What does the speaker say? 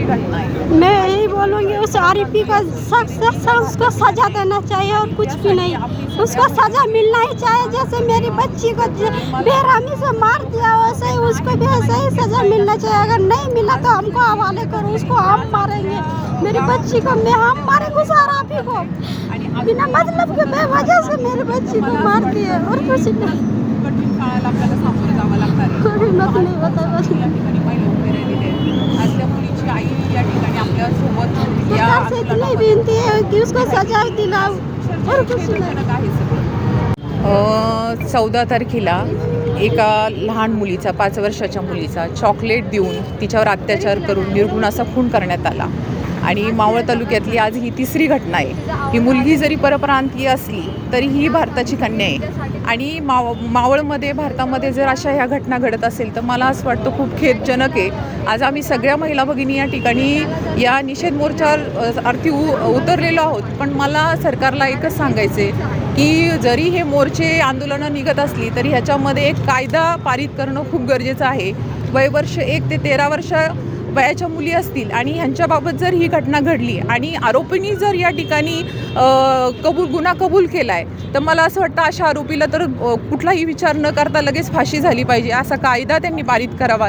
दुसरी घटना आहे। मैं यही बोलूँगी उस आरोपी को सख्त उसको सजा देना चाहिए और कुछ भी नहीं, उसको सजा मिलना ही चाहिए। जैसे मेरी बच्ची को बेरहमी से मार दिया वैसे ही उसको भी ऐसे ही सजा मिलना चाहिए। अगर नहीं मिला तो हमको हवाले करो, उसको हम मारेंगे। मेरी बच्ची को हम मारेंगे उस आरोपी को, बिना मतलब के बेवजह से मेरी बच्ची को मार दिया और कुछ नहीं। कठीण काळाला आपल्याला सामोरं जावं लागणार आहे। हिम्मत नहीं होता बस। या ठिकाणी महिला उभे राहिलेले आहेत। आज त्या मुलीची आई या ठिकाणी आपल्या सोबत या सरकार से इतनी विनती है कि उसको सजा दिलाओ और कुछ नहीं। भयानक आहे सगळं। 14 तारखेला एका लहान मुलीचा 5 वर्षाच्या मुलीचा चॉकलेट देऊन तिच्यावर अत्याचार करून निर्घृण असा खून करण्यात आला आणि मावळ तालुक्यातली आज ही तिसरी घटना आहे। ही मुलगी जरी परप्रांतीय असली तरी ही भारताची कन्या आहे आणि मावळमध्ये भारतामध्ये जर अशा ह्या घटना घडत असेल तर मला असं वाटतं खूप खेदजनक आहे। आज आम्ही सगळ्या महिला भगिनी या ठिकाणी या निषेध मोर्चावर अर्थी उतरलेलो आहोत। पण मला सरकारला एकच सांगायचं आहे की जरी हे मोर्चे आंदोलनं निघत असली तरी ह्याच्यामध्ये एक कायदा पारित करणं खूप गरजेचं आहे। वयवर्ष 1 ते 13 वर्ष वयाच्या मुली असतील आणि ह्यांच्याबाबत जर ही घटना घडली आणि आरोपींनी जर या ठिकाणी गुन्हा कबूल केला आहे तर मला असं वाटतं अशा आरोपीला तर कुठलाही विचार न करता लगेच फाशी झाली पाहिजे, असा कायदा त्यांनी पारित करावा।